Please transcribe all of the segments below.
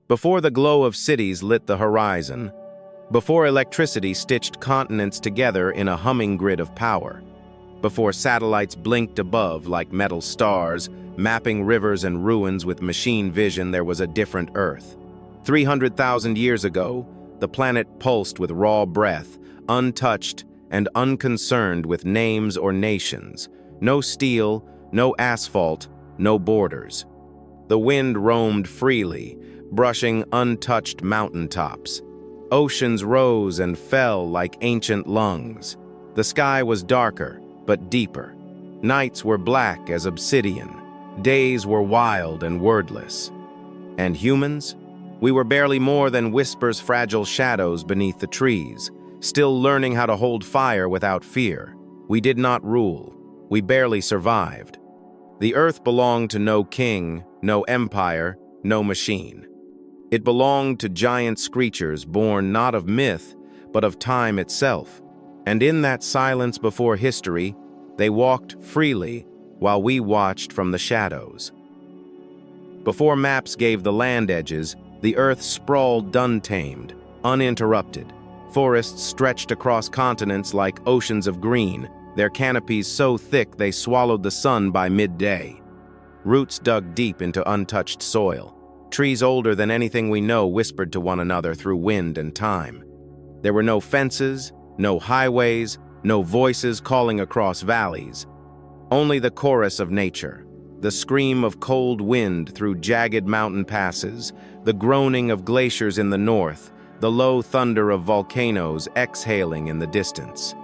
Before the glow of cities lit the horizon, before electricity stitched continents together in a humming grid of power, before satellites blinked above like metal stars, mapping rivers and ruins with machine vision, there was a different Earth. 300,000 years ago, the planet pulsed with raw breath, untouched and unconcerned with names or nations. No steel, no asphalt, no borders. The wind roamed freely, brushing untouched mountaintops. Oceans rose and fell like ancient lungs. The sky was darker, but deeper. Nights were black as obsidian. Days were wild and wordless. And humans? We were barely more than whispers, fragile shadows beneath the trees, still learning how to hold fire without fear. We did not rule. We barely survived. The earth belonged to no king, no empire, no machine. It belonged to giant screechers born not of myth, but of time itself. And in that silence before history, they walked freely while we watched from the shadows. Before maps gave the land edges, the earth sprawled untamed, uninterrupted. Forests stretched across continents like oceans of green, their canopies so thick they swallowed the sun by midday. Roots dug deep into untouched soil. Trees older than anything we know whispered to one another through wind and time. There were no fences, no highways, no voices calling across valleys. Only the chorus of nature, the scream of cold wind through jagged mountain passes, the groaning of glaciers in the north, the low thunder of volcanoes exhaling in the distance.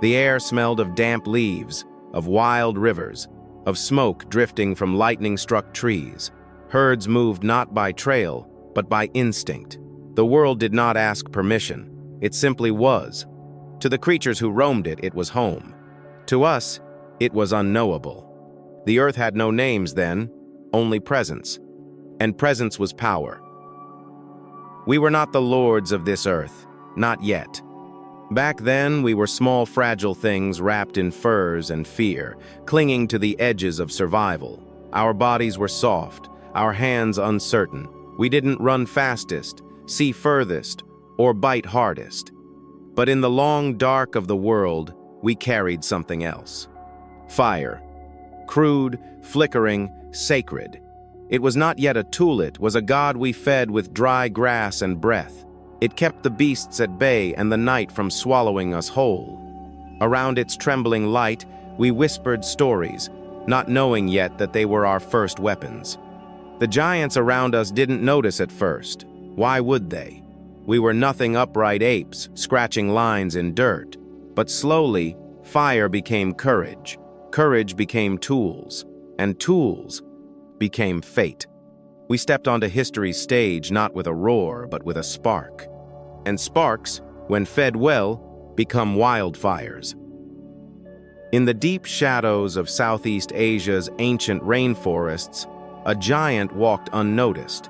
The air smelled of damp leaves, of wild rivers, of smoke drifting from lightning-struck trees. Herds moved not by trail, but by instinct. The world did not ask permission. It simply was. To the creatures who roamed it, it was home. To us, it was unknowable. The earth had no names then, only presence. And presence was power. We were not the lords of this earth, not yet. Back then, we were small, fragile things wrapped in furs and fear, clinging to the edges of survival. Our bodies were soft, our hands uncertain. We didn't run fastest, see furthest, or bite hardest. But in the long dark of the world, we carried something else. Fire. Crude, flickering, sacred. It was not yet a tool, it was a god we fed with dry grass and breath. It kept the beasts at bay and the night from swallowing us whole. Around its trembling light, we whispered stories, not knowing yet that they were our first weapons. The giants around us didn't notice at first. Why would they? We were nothing upright apes, scratching lines in dirt. But slowly, fire became courage. Courage became tools. And tools became fate. We stepped onto history's stage not with a roar, but with a spark. And sparks, when fed well, become wildfires. In the deep shadows of Southeast Asia's ancient rainforests, a giant walked unnoticed.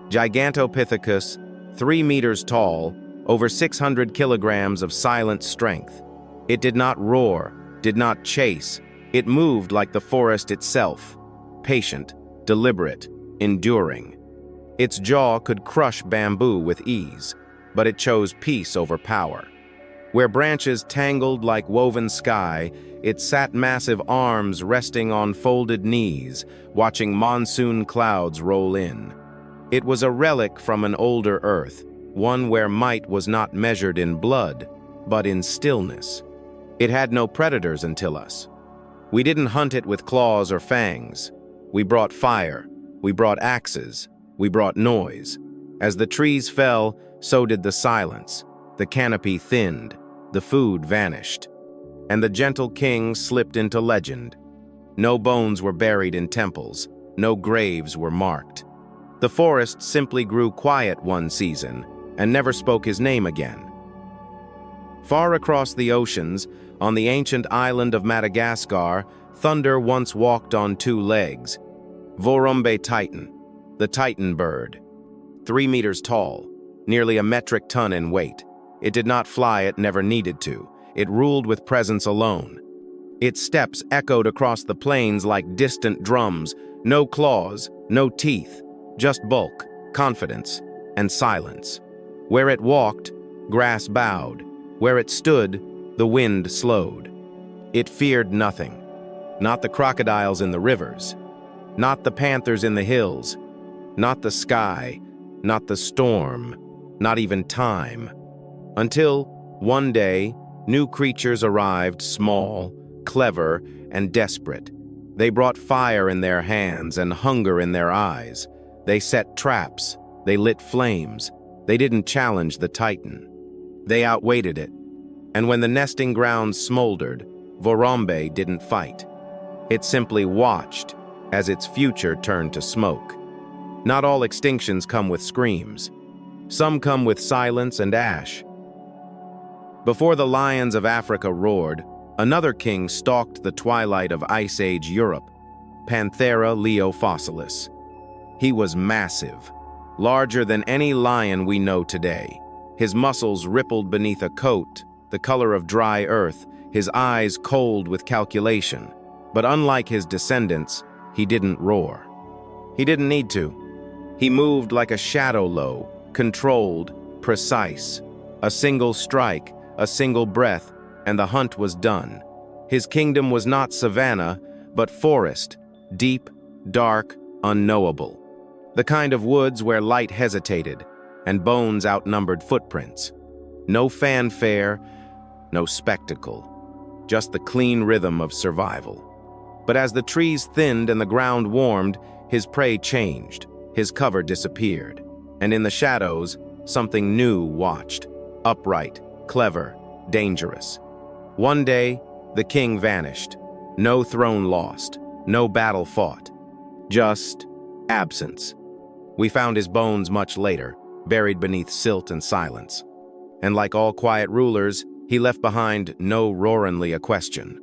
Gigantopithecus, 3 meters tall, over 600 kilograms of silent strength. It did not roar, did not chase. It moved like the forest itself, patient, deliberate, enduring. Its jaw could crush bamboo with ease, but it chose peace over power. Where branches tangled like woven sky, it sat massive arms resting on folded knees, watching monsoon clouds roll in. It was a relic from an older earth, one where might was not measured in blood, but in stillness. It had no predators until us. We didn't hunt it with claws or fangs. We brought fire, we brought axes, we brought noise. As the trees fell, so did the silence. The canopy thinned, the food vanished. And the gentle king slipped into legend. No bones were buried in temples, no graves were marked. The forest simply grew quiet one season and never spoke his name again. Far across the oceans, on the ancient island of Madagascar, thunder once walked on 2 legs. Vorombe Titan, the Titan bird. 3 meters tall, nearly a metric ton in weight. It did not fly, it never needed to. It ruled with presence alone. Its steps echoed across the plains like distant drums. No claws, no teeth, just bulk, confidence, and silence. Where it walked, grass bowed. Where it stood, the wind slowed. It feared nothing. Not the crocodiles in the rivers. Not the panthers in the hills. Not the sky. Not the storm. Not even time. Until, one day, new creatures arrived, small, clever, and desperate. They brought fire in their hands and hunger in their eyes. They set traps. They lit flames. They didn't challenge the Titan. They outweighted it. And when the nesting grounds smoldered, Vorombe didn't fight. It simply watched as its future turned to smoke. Not all extinctions come with screams. Some come with silence and ash. Before the lions of Africa roared, another king stalked the twilight of Ice Age Europe, Panthera leofossilis. He was massive, larger than any lion we know today. His muscles rippled beneath a coat, the color of dry earth, his eyes cold with calculation. But unlike his descendants, he didn't roar. He didn't need to. He moved like a shadow low, controlled, precise. A single strike, a single breath, and the hunt was done. His kingdom was not savanna, but forest, deep, dark, unknowable. The kind of woods where light hesitated, and bones outnumbered footprints. No fanfare, no spectacle, just the clean rhythm of survival. But as the trees thinned and the ground warmed, his prey changed, his cover disappeared, and in the shadows, something new watched, upright, clever, dangerous. One day, the king vanished. No throne lost, no battle fought, just absence. We found his bones much later, buried beneath silt and silence. And like all quiet rulers, he left behind no roaringly a question.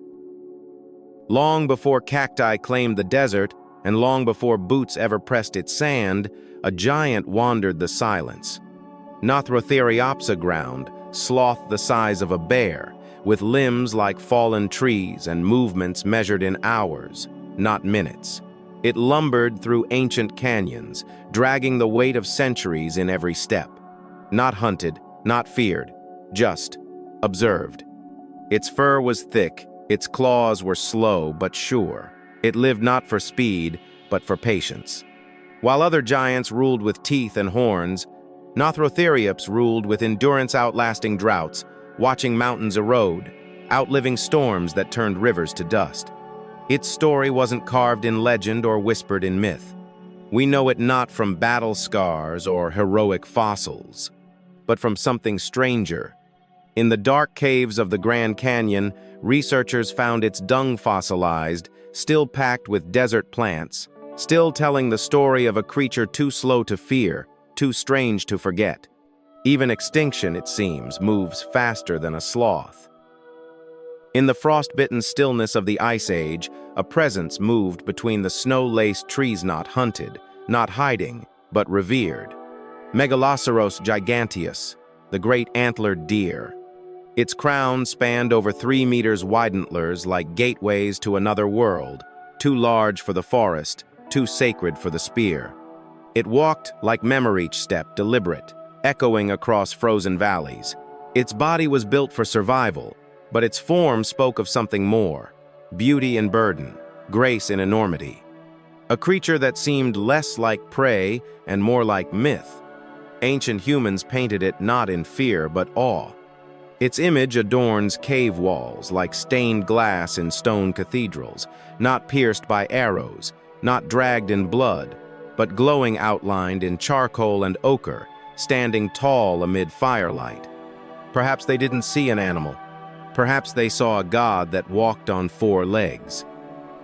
Long before cacti claimed the desert, and long before boots ever pressed its sand, a giant wandered the silence. Nothrotheriopsa ground, sloth the size of a bear, with limbs like fallen trees and movements measured in hours, not minutes. It lumbered through ancient canyons, dragging the weight of centuries in every step. Not hunted, not feared, just observed. Its fur was thick, its claws were slow but sure. It lived not for speed, but for patience. While other giants ruled with teeth and horns, Nothrotheriopsa ruled with endurance outlasting droughts, watching mountains erode, outliving storms that turned rivers to dust. Its story wasn't carved in legend or whispered in myth. We know it not from battle scars or heroic fossils, but from something stranger. In the dark caves of the Grand Canyon, researchers found its dung fossilized, still packed with desert plants, still telling the story of a creature too slow to fear, too strange to forget. Even extinction, it seems, moves faster than a sloth. In the frost-bitten stillness of the Ice Age, a presence moved between the snow-laced trees, not hunted, not hiding, but revered. Megaloceros giganteus, the great antlered deer. Its crown spanned over 3 meters wide antlers like gateways to another world, too large for the forest, too sacred for the spear. It walked like memory each step, deliberate, echoing across frozen valleys. Its body was built for survival, but its form spoke of something more: beauty in burden, grace in enormity. A creature that seemed less like prey and more like myth. Ancient humans painted it not in fear but awe. Its image adorns cave walls like stained glass in stone cathedrals, not pierced by arrows, not dragged in blood, but glowing outlined in charcoal and ochre, standing tall amid firelight. Perhaps they didn't see an animal. Perhaps they saw a god that walked on 4 legs.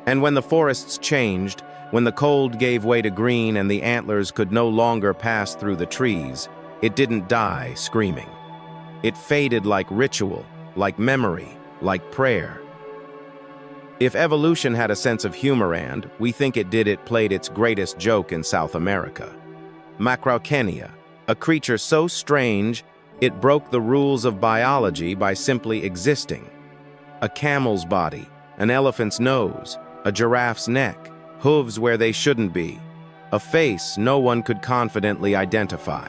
And when the forests changed, when the cold gave way to green and the antlers could no longer pass through the trees, it didn't die screaming. It faded like ritual, like memory, like prayer. If evolution had a sense of humor, and we think it did, it played its greatest joke in South America. Macrauchenia, a creature so strange it broke the rules of biology by simply existing. A camel's body, an elephant's nose, a giraffe's neck, hooves where they shouldn't be. a face no one could confidently identify.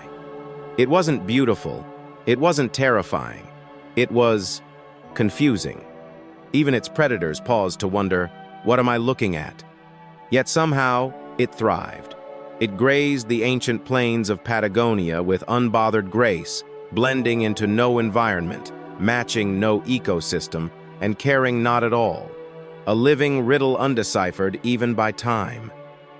It wasn't beautiful, it wasn't terrifying, it was confusing. Even its predators paused to wonder, what am I looking at? Yet somehow, it thrived. It grazed the ancient plains of Patagonia with unbothered grace, blending into no environment, matching no ecosystem, and caring not at all. A living riddle undeciphered even by time.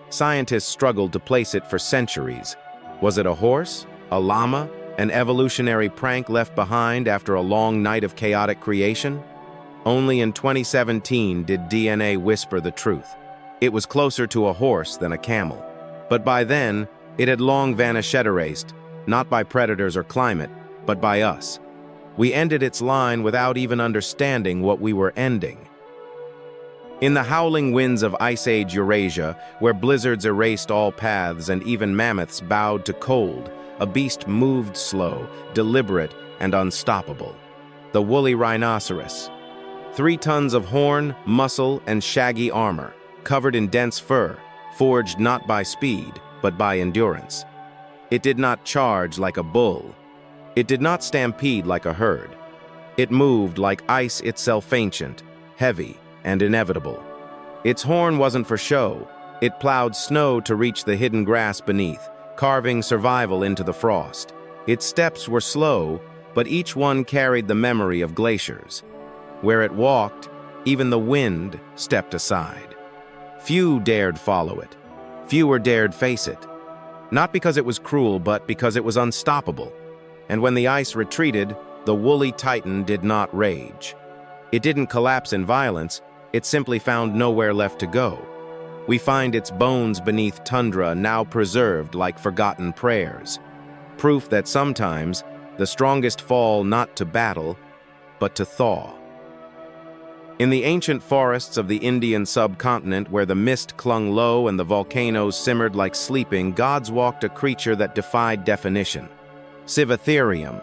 Scientists struggled to place it for centuries. Was it a horse? A llama? An evolutionary prank left behind after a long night of chaotic creation? Only in 2017 did DNA whisper the truth. It was closer to a horse than a camel. But by then, it had long vanished erased, not by predators or climate, but by us. We ended its line without even understanding what we were ending. In the howling winds of Ice Age Eurasia, where blizzards erased all paths and even mammoths bowed to cold, a beast moved slow, deliberate, and unstoppable. The Woolly Rhinoceros. 3 tons of horn, muscle, and shaggy armor, covered in dense fur, forged not by speed, but by endurance. It did not charge like a bull. It did not stampede like a herd. It moved like ice itself, ancient, heavy, and inevitable. Its horn wasn't for show. It plowed snow to reach the hidden grass beneath, carving survival into the frost. Its steps were slow, but each one carried the memory of glaciers. Where it walked, even the wind stepped aside. Few dared follow it. Fewer dared face it. Not because it was cruel, but because it was unstoppable. And when the ice retreated, the Woolly Titan did not rage. It didn't collapse in violence, it simply found nowhere left to go. We find its bones beneath tundra now preserved like forgotten prayers. Proof that sometimes the strongest fall not to battle, but to thaw. In the ancient forests of the Indian subcontinent, where the mist clung low and the volcanoes simmered like sleeping, gods walked a creature that defied definition. Homotherium.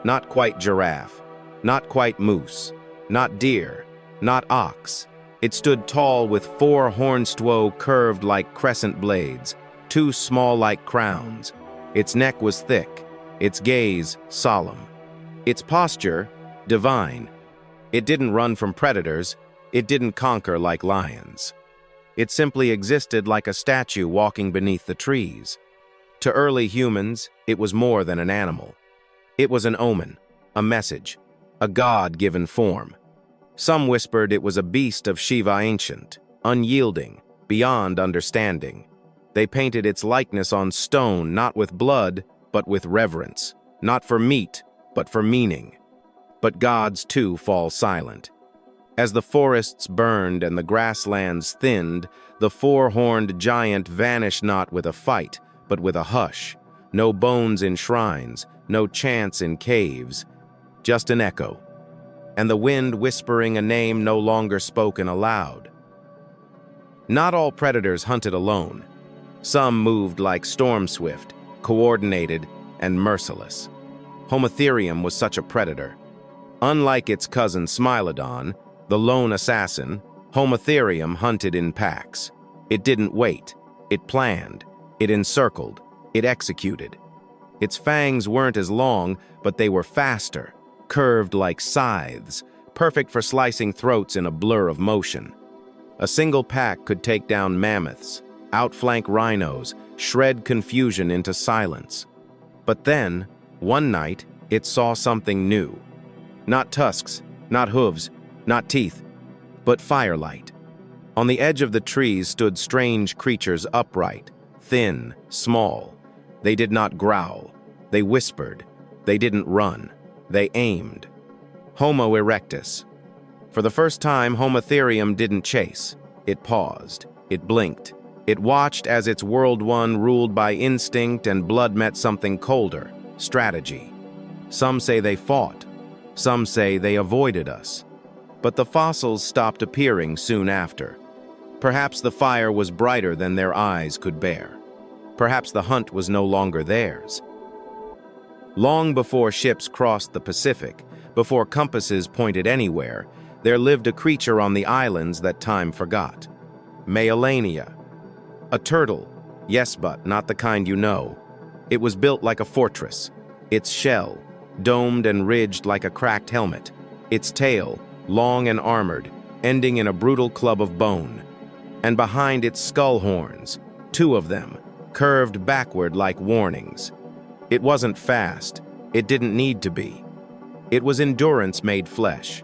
Not quite giraffe, not quite moose, not deer, not ox. It stood tall with 4 horns curved like crescent blades, 2 small like crowns. Its neck was thick, its gaze solemn. Its posture, divine. It didn't run from predators, it didn't conquer like lions. It simply existed like a statue walking beneath the trees. To early humans, it was more than an animal. It was an omen, a message, a god-given form. Some whispered it was a beast of Shiva ancient, unyielding, beyond understanding. They painted its likeness on stone not with blood, but with reverence, not for meat, but for meaning. But gods too fall silent. As the forests burned and the grasslands thinned, the 4-horned giant vanished not with a fight, but with a hush. No bones in shrines, no chants in caves, just an echo. And the wind whispering a name no longer spoken aloud. Not all predators hunted alone. Some moved like storm swift, coordinated, and merciless. Homotherium was such a predator. Unlike its cousin Smilodon, the lone assassin, Homotherium hunted in packs. It didn't wait. It planned. It encircled. It executed. Its fangs weren't as long, but they were faster, curved like scythes, perfect for slicing throats in a blur of motion. A single pack could take down mammoths, outflank rhinos, shred confusion into silence. But then, one night, it saw something new. Not tusks, not hooves, not teeth, but firelight. On the edge of the trees stood strange creatures upright, thin, small. They did not growl. They whispered. They didn't run. They aimed. Homo erectus. For the first time, Homotherium didn't chase. It paused. It blinked. It watched as its world one ruled by instinct and blood met something colder, strategy. Some say they fought. Some say they avoided us. But the fossils stopped appearing soon after. Perhaps the fire was brighter than their eyes could bear. Perhaps the hunt was no longer theirs. Long before ships crossed the Pacific, before compasses pointed anywhere, there lived a creature on the islands that time forgot. Mealania. A turtle, Yes, but not the kind you know. It was built like a fortress. Its shell, domed and ridged like a cracked helmet. Its tail, long and armored, ending in a brutal club of bone. And behind its skull horns, two of them, curved backward like warnings. It wasn't fast. It didn't need to be. It was endurance made flesh.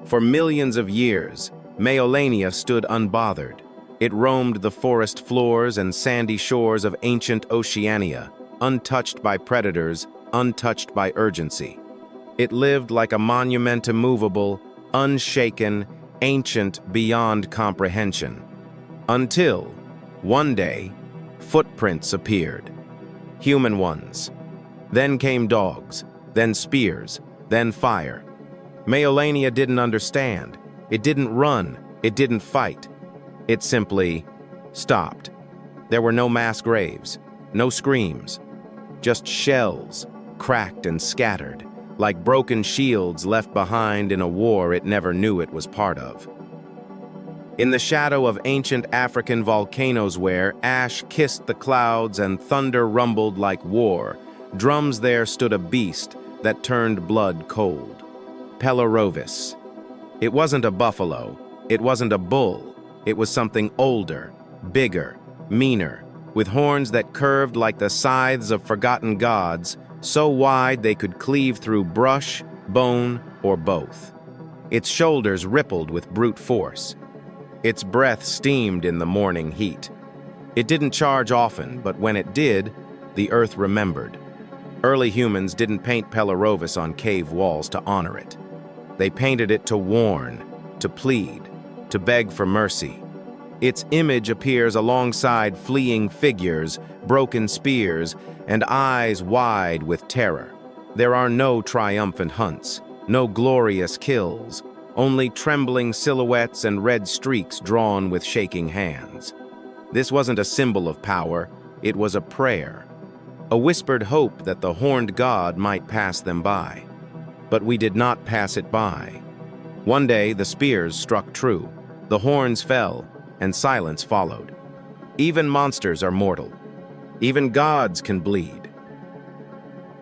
For millions of years, Meolania stood unbothered. It roamed the forest floors and sandy shores of ancient Oceania, untouched by predators, untouched by urgency. It lived like a monument immovable, unshaken, ancient beyond comprehension. Until, one day, footprints appeared. Human ones. Then came dogs, then spears, then fire. Meolania didn't understand. It didn't run. It didn't fight. It simply stopped. There were no mass graves, no screams, just shells, cracked and scattered, like broken shields left behind in a war it never knew it was part of. In the shadow of ancient African volcanoes where ash kissed the clouds and thunder rumbled like war, drums there stood a beast that turned blood cold. Pelorovis. It wasn't a buffalo. It wasn't a bull. It was something older, bigger, meaner, with horns that curved like the scythes of forgotten gods, so wide they could cleave through brush, bone, or both. Its shoulders rippled with brute force. Its breath steamed in the morning heat. It didn't charge often, but when it did, the earth remembered. Early humans didn't paint Pelorovis on cave walls to honor it. They painted it to warn, to plead, to beg for mercy. Its image appears alongside fleeing figures, broken spears, and eyes wide with terror. There are no triumphant hunts, no glorious kills, only trembling silhouettes and red streaks drawn with shaking hands. This wasn't a symbol of power, it was a prayer, a whispered hope that the horned god might pass them by. But we did not pass it by. One day the spears struck true, the horns fell, and silence followed. Even monsters are mortal. Even gods can bleed.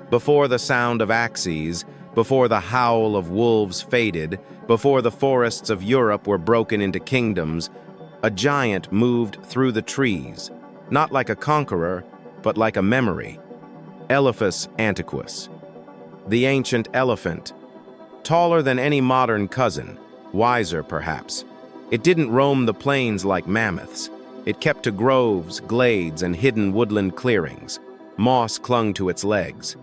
Before the sound of axes, before the howl of wolves faded, before the forests of Europe were broken into kingdoms, a giant moved through the trees, not like a conqueror, but like a memory. Elephas Antiquus. The ancient elephant. Taller than any modern cousin, wiser perhaps. It didn't roam the plains like mammoths. It kept to groves, glades, and hidden woodland clearings. Moss clung to its legs.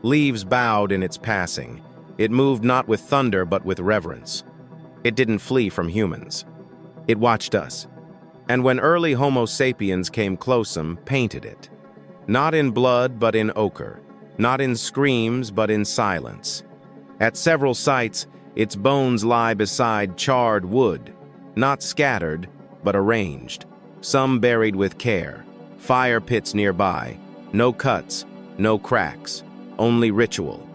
Leaves bowed in its passing. It moved not with thunder but with reverence. It didn't flee from humans. It watched us. And when early Homo sapiens came closum, painted it. Not in blood but in ochre. Not in screams but in silence. At several sites, its bones lie beside charred wood, not scattered, but arranged, some buried with care, fire pits nearby, no cuts, no cracks, only ritual.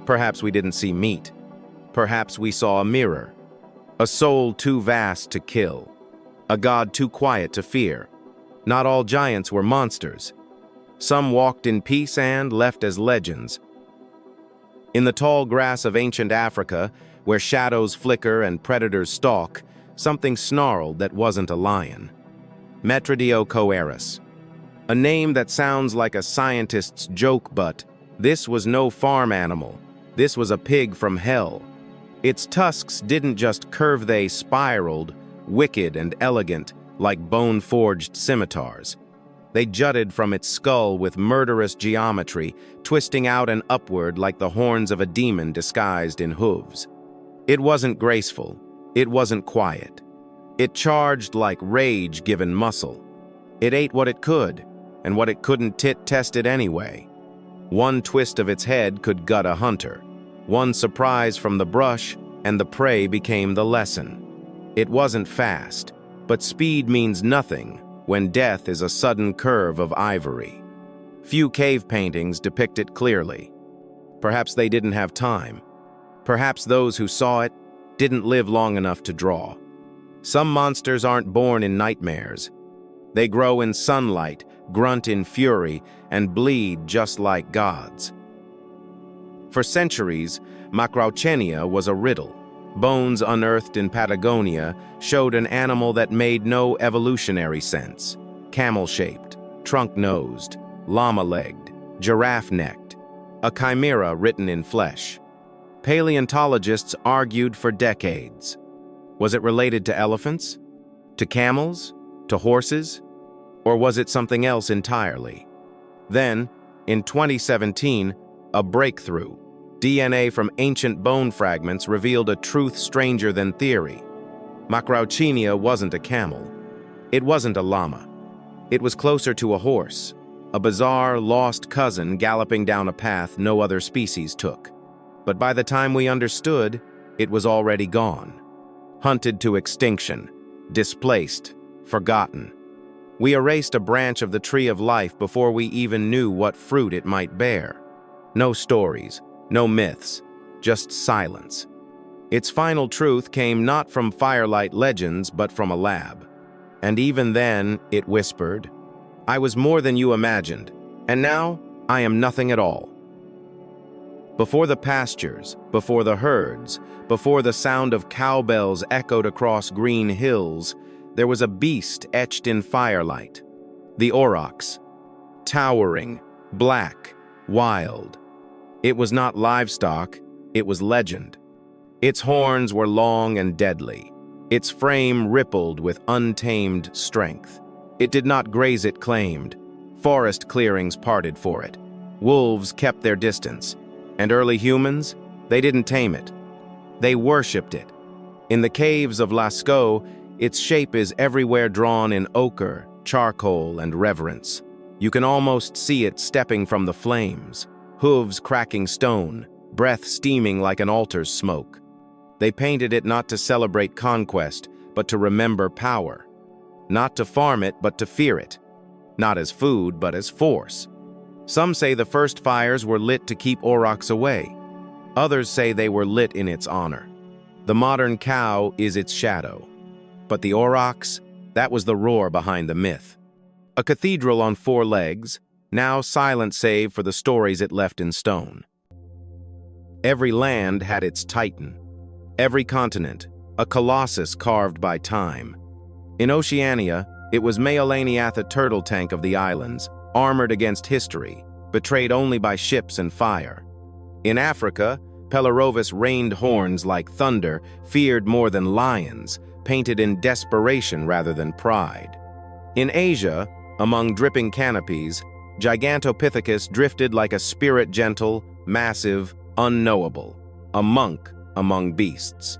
Perhaps we didn't see meat. Perhaps we saw a mirror, a soul too vast to kill, a god too quiet to fear. Not all giants were monsters. Some walked in peace and left as legends. In the tall grass of ancient Africa, where shadows flicker and predators stalk, something snarled that wasn't a lion. Metrodiocoeris. A name that sounds like a scientist's joke, but this was no farm animal. This was a pig from hell. Its tusks didn't just curve, they spiraled, wicked and elegant, like bone-forged scimitars. They jutted from its skull with murderous geometry, twisting out and upward like the horns of a demon disguised in hooves. It wasn't graceful. It wasn't quiet. It charged like rage given muscle. It ate what it could, and what it couldn't test it anyway. One twist of its head could gut a hunter. One surprise from the brush, and the prey became the lesson. It wasn't fast, but speed means nothing when death is a sudden curve of ivory. Few cave paintings depict it clearly. Perhaps they didn't have time. Perhaps those who saw it didn't live long enough to draw. Some monsters aren't born in nightmares. They grow in sunlight, grunt in fury, and bleed just like gods. For centuries, Macrauchenia was a riddle. Bones unearthed in Patagonia showed an animal that made no evolutionary sense. Camel-shaped, trunk-nosed, llama-legged, giraffe-necked, a chimera written in flesh. Paleontologists argued for decades. Was it related to elephants? To camels? To horses? Or was it something else entirely? Then, in 2017, a breakthrough. DNA from ancient bone fragments revealed a truth stranger than theory. Macrauchenia wasn't a camel. It wasn't a llama. It was closer to a horse, a bizarre, lost cousin galloping down a path no other species took. But by the time we understood, it was already gone. Hunted to extinction, displaced, forgotten. We erased a branch of the tree of life before we even knew what fruit it might bear. No stories, no myths, just silence. Its final truth came not from firelight legends, but from a lab. And even then, it whispered, "I was more than you imagined, and now I am nothing at all." Before the pastures, before the herds, before the sound of cowbells echoed across green hills, there was a beast etched in firelight. The orox. Towering, black, wild. It was not livestock, it was legend. Its horns were long and deadly. Its frame rippled with untamed strength. It did not graze, it claimed. Forest clearings parted for it. Wolves kept their distance. And early humans, they didn't tame it. They worshipped it. In the caves of Lascaux, its shape is everywhere drawn in ochre, charcoal, and reverence. You can almost see it stepping from the flames, hooves cracking stone, breath steaming like an altar's smoke. They painted it not to celebrate conquest, but to remember power. Not to farm it, but to fear it. Not as food, but as force. Some say the first fires were lit to keep orox away. Others say they were lit in its honor. The modern cow is its shadow. But the orox, that was the roar behind the myth. A cathedral on 4 legs, now silent save for the stories it left in stone. Every land had its titan. Every continent, a colossus carved by time. In Oceania, it was Meolaniatha turtle tank of the islands, armored against history, betrayed only by ships and fire. In Africa, Pelorovis rained horns like thunder, feared more than lions, painted in desperation rather than pride. In Asia, among dripping canopies, Gigantopithecus drifted like a spirit gentle, massive, unknowable, a monk among beasts.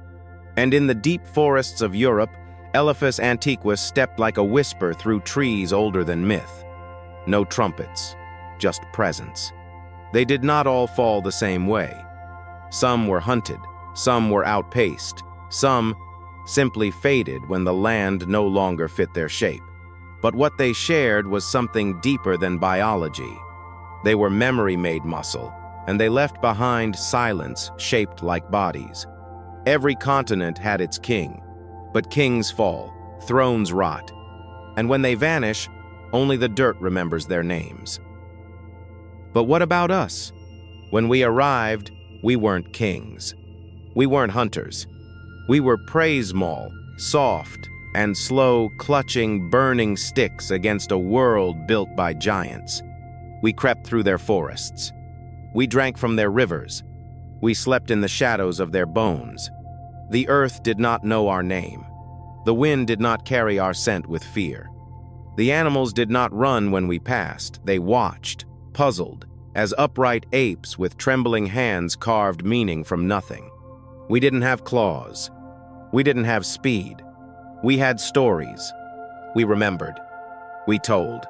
And in the deep forests of Europe, Elephas Antiquus stepped like a whisper through trees older than myth. No trumpets, just presence. They did not all fall the same way. Some were hunted, some were outpaced, some simply faded when the land no longer fit their shape. But what they shared was something deeper than biology. They were memory-made muscle, and they left behind silence shaped like bodies. Every continent had its king, but kings fall, thrones rot, and when they vanish, only the dirt remembers their names. But what about us? When we arrived, we weren't kings. We weren't hunters. We were praise-mall, soft and slow, clutching, burning sticks against a world built by giants. We crept through their forests. We drank from their rivers. We slept in the shadows of their bones. The earth did not know our name. The wind did not carry our scent with fear. The animals did not run when we passed. They watched, puzzled, as upright apes with trembling hands carved meaning from nothing. We didn't have claws. We didn't have speed. We had stories. We remembered. We told.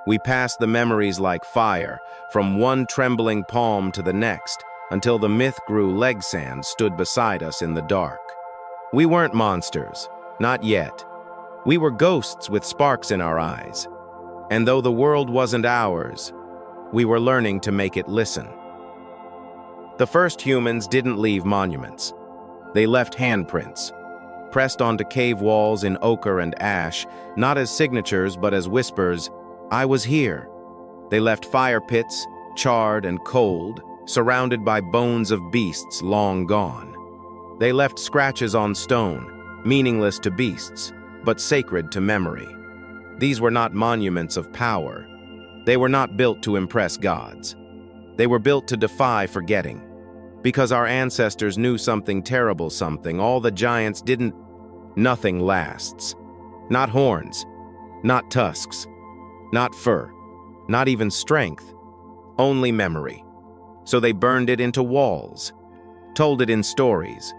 We passed the memories like fire, from one trembling palm to the next, until the myth grew leg sand stood beside us in the dark. We weren't monsters, not yet. We were ghosts with sparks in our eyes. And though the world wasn't ours, we were learning to make it listen. The first humans didn't leave monuments. They left handprints, pressed onto cave walls in ochre and ash, not as signatures but as whispers, I was here. They left fire pits, charred and cold, surrounded by bones of beasts long gone. They left scratches on stone, meaningless to beasts, but sacred to memory. These were not monuments of power. They were not built to impress gods. They were built to defy forgetting. Because our ancestors knew something terrible, something all the giants didn't. Nothing lasts. Not horns, not tusks, not fur, not even strength, only memory. So they burned it into walls, told it in stories,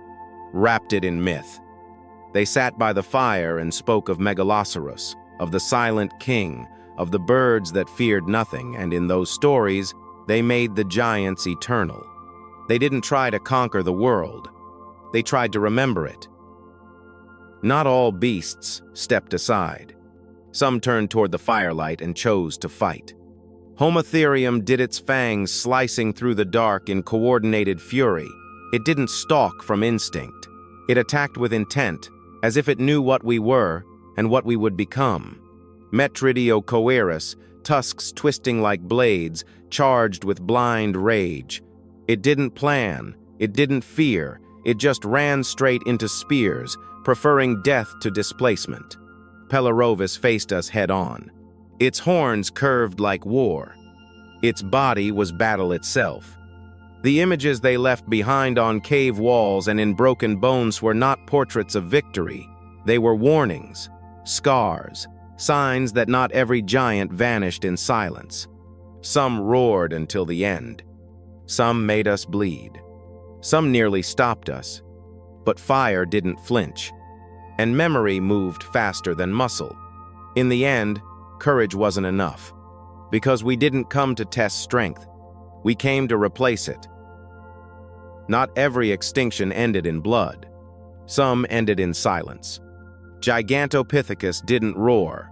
wrapped it in myth. They sat by the fire and spoke of Megaloceros, of the silent king, of the birds that feared nothing, and in those stories, they made the giants eternal. They didn't try to conquer the world. They tried to remember it. Not all beasts stepped aside. Some turned toward the firelight and chose to fight. Homotherium did its fangs slicing through the dark in coordinated fury. It didn't stalk from instinct. It attacked with intent, as if it knew what we were and what we would become. Metridiocoerus, tusks twisting like blades, charged with blind rage. It didn't plan, it didn't fear, it just ran straight into spears, preferring death to displacement. Pelorovis faced us head-on. Its horns curved like war. Its body was battle itself. The images they left behind on cave walls and in broken bones were not portraits of victory. They were warnings, scars, signs that not every giant vanished in silence. Some roared until the end. Some made us bleed. Some nearly stopped us. But fire didn't flinch. And memory moved faster than muscle. In the end, courage wasn't enough. Because we didn't come to test strength. We came to replace it. Not every extinction ended in blood. Some ended in silence. Gigantopithecus didn't roar.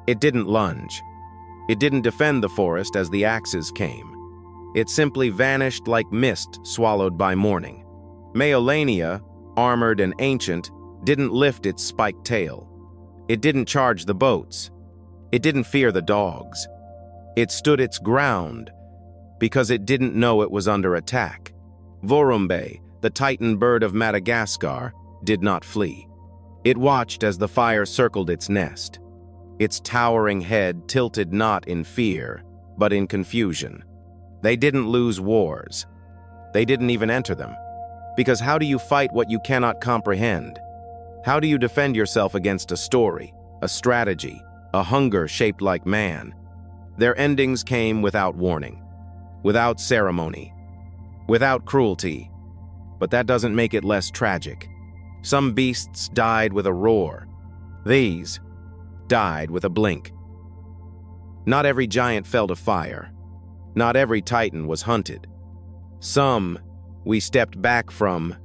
It didn't lunge. It didn't defend the forest as the axes came. It simply vanished like mist swallowed by morning. Meolania, armored and ancient, didn't lift its spiked tail. It didn't charge the boats. It didn't fear the dogs. It stood its ground because it didn't know it was under attack. Vorombe, the Titan bird of Madagascar, did not flee. It watched as the fire circled its nest. Its towering head tilted not in fear, but in confusion. They didn't lose wars. They didn't even enter them. Because how do you fight what you cannot comprehend? How do you defend yourself against a story, a strategy, a hunger shaped like man? Their endings came without warning, without ceremony, without cruelty. But that doesn't make it less tragic. Some beasts died with a roar. These died with a blink. Not every giant fell to fire. Not every titan was hunted. Some we stepped back from.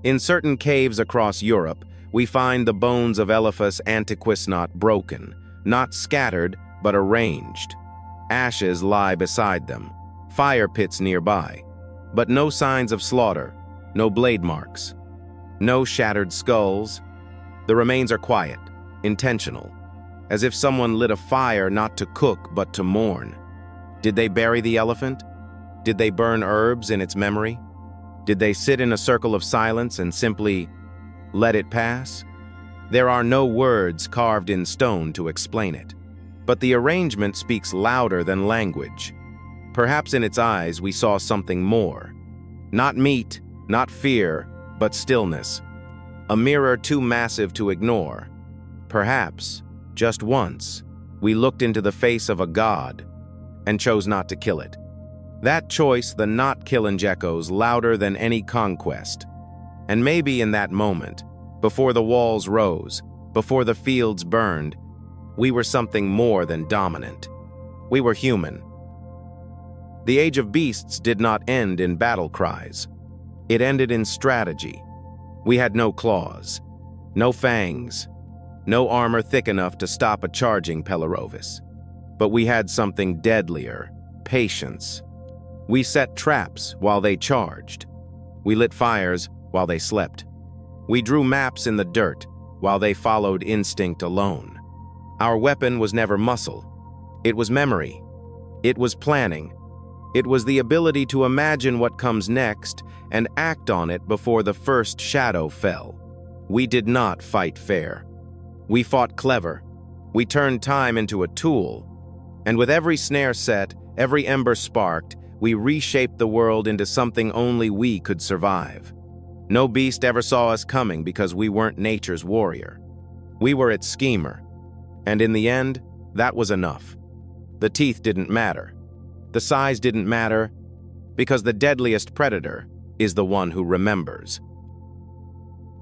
In certain caves across Europe, we find the bones of Elephas Antiquus not broken, not scattered, but arranged. Ashes lie beside them, fire pits nearby, but no signs of slaughter, no blade marks, no shattered skulls. The remains are quiet, intentional, as if someone lit a fire not to cook but to mourn. Did they bury the elephant? Did they burn herbs in its memory? Did they sit in a circle of silence and simply let it pass? There are no words carved in stone to explain it. But the arrangement speaks louder than language. Perhaps in its eyes we saw something more. Not meat, not fear, but stillness. A mirror too massive to ignore. Perhaps, just once, we looked into the face of a god and chose not to kill it. That choice, the not killing echoes louder than any conquest. And maybe in that moment, before the walls rose, before the fields burned, we were something more than dominant. We were human. The age of beasts did not end in battle cries. It ended in strategy. We had no claws, no fangs, no armor thick enough to stop a charging Pelorovis. But we had something deadlier, patience. We set traps while they charged. We lit fires while they slept. We drew maps in the dirt while they followed instinct alone. Our weapon was never muscle. It was memory. It was planning. It was the ability to imagine what comes next and act on it before the first shadow fell. We did not fight fair. We fought clever. We turned time into a tool. And with every snare set, every ember sparked, we reshaped the world into something only we could survive. No beast ever saw us coming because we weren't nature's warrior. We were its schemer. And in the end, that was enough. The teeth didn't matter. The size didn't matter, because the deadliest predator is the one who remembers.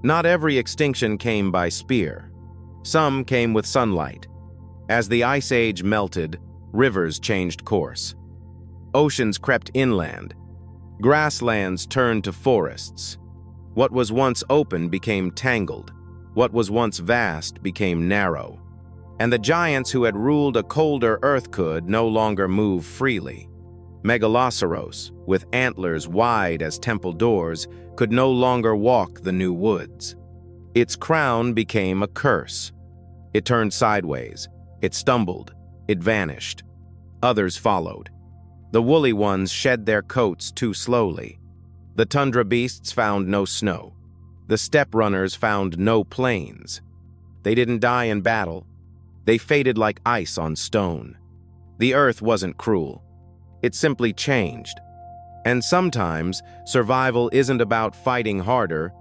Not every extinction came by spear. Some came with sunlight. As the Ice Age melted, rivers changed course. Oceans crept inland. Grasslands turned to forests. What was once open became tangled. What was once vast became narrow. And the giants who had ruled a colder earth could no longer move freely. Megaloceros, with antlers wide as temple doors, could no longer walk the new woods. Its crown became a curse. It turned sideways. It stumbled. It vanished. Others followed. The woolly ones shed their coats too slowly. The tundra beasts found no snow. The steppe runners found no plains. They didn't die in battle. They faded like ice on stone. The earth wasn't cruel. It simply changed. And sometimes, survival isn't about fighting harder,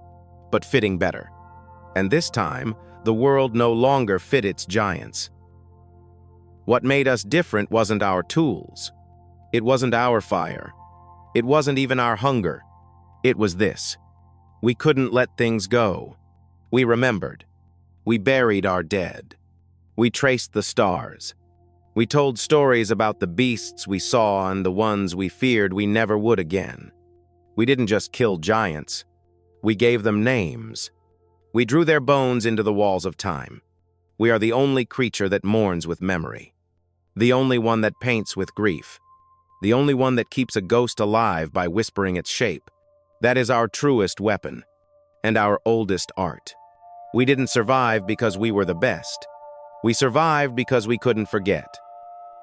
but fitting better. And this time, the world no longer fit its giants. What made us different wasn't our tools. It wasn't our fire. It wasn't even our hunger. It was this. We couldn't let things go. We remembered. We buried our dead. We traced the stars. We told stories about the beasts we saw and the ones we feared we never would again. We didn't just kill giants. We gave them names. We drew their bones into the walls of time. We are the only creature that mourns with memory. The only one that paints with grief. The only one that keeps a ghost alive by whispering its shape. That is our truest weapon, and our oldest art. We didn't survive because we were the best. We survived because we couldn't forget.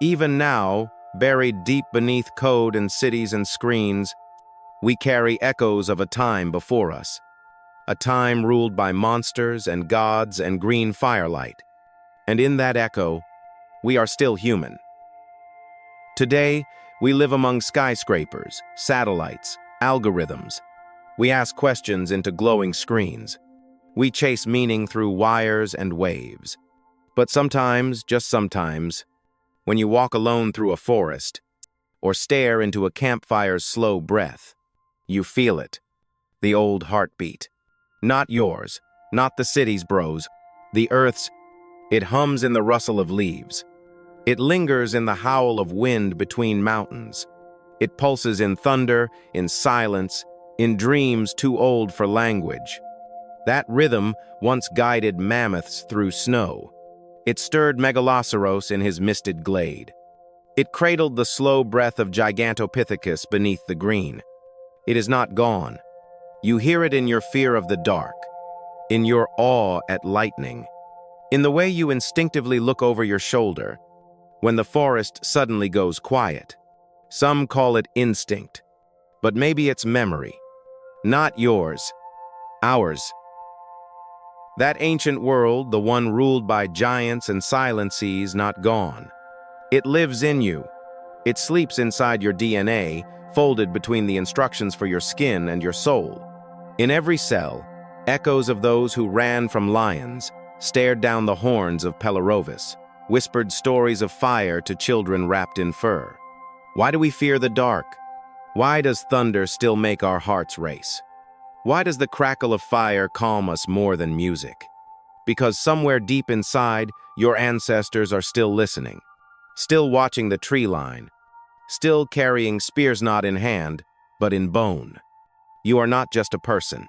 Even now, buried deep beneath code and cities and screens, we carry echoes of a time before us. A time ruled by monsters and gods and green firelight. And in that echo, we are still human. Today, we live among skyscrapers, satellites, algorithms. We ask questions into glowing screens. We chase meaning through wires and waves. But sometimes, just sometimes, when you walk alone through a forest, or stare into a campfire's slow breath, you feel it. The old heartbeat. Not yours, not the city's bros, the earth's. It hums in the rustle of leaves. It lingers in the howl of wind between mountains. It pulses in thunder, in silence, in dreams too old for language. That rhythm once guided mammoths through snow. It stirred Megaloceros in his misted glade. It cradled the slow breath of Gigantopithecus beneath the green. It is not gone. You hear it in your fear of the dark, in your awe at lightning, in the way you instinctively look over your shoulder when the forest suddenly goes quiet. Some call it instinct, but maybe it's memory. Not yours, ours. That ancient world, the one ruled by giants and silent seas, not gone. It lives in you. It sleeps inside your DNA, folded between the instructions for your skin and your soul. In every cell, echoes of those who ran from lions, stared down the horns of Pelorovis, whispered stories of fire to children wrapped in fur. Why do we fear the dark? Why does thunder still make our hearts race? Why does the crackle of fire calm us more than music? Because somewhere deep inside, your ancestors are still listening, still watching the tree line, still carrying spears not in hand, but in bone. You are not just a person.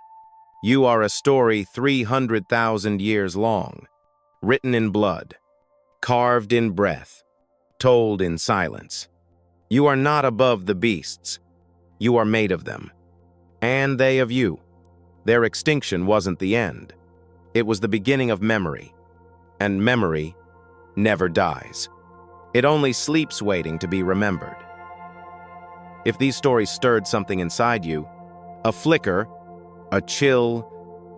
You are a story 300,000 years long, written in blood, carved in breath, told in silence. You are not above the beasts. You are made of them, and they of you. Their extinction wasn't the end. It was the beginning of memory, and memory never dies. It only sleeps waiting to be remembered. If these stories stirred something inside you, a flicker, a chill,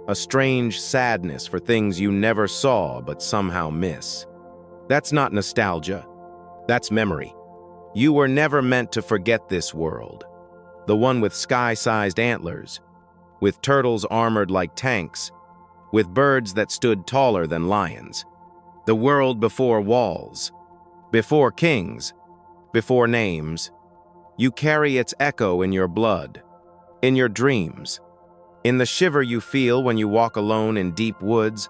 a strange sadness for things you never saw but somehow miss, that's not nostalgia. That's memory. You were never meant to forget this world. The one with sky-sized antlers, with turtles armored like tanks, with birds that stood taller than lions. The world before walls, before kings, before names. You carry its echo in your blood, in your dreams, in the shiver you feel when you walk alone in deep woods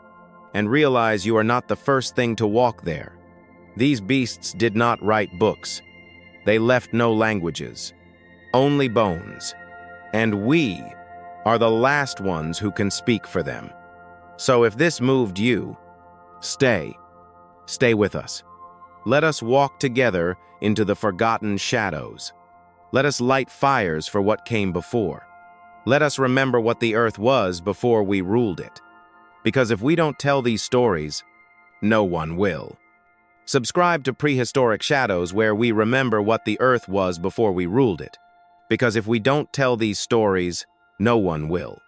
and realize you are not the first thing to walk there. These beasts did not write books. They left no languages, only bones. And we are the last ones who can speak for them. So if this moved you, stay with us. Let us walk together into the forgotten shadows. Let us light fires for what came before. Let us remember what the earth was before we ruled it. Because if we don't tell these stories, no one will. Subscribe to Prehistoric Shadows, where we remember what the earth was before we ruled it. Because if we don't tell these stories, no one will.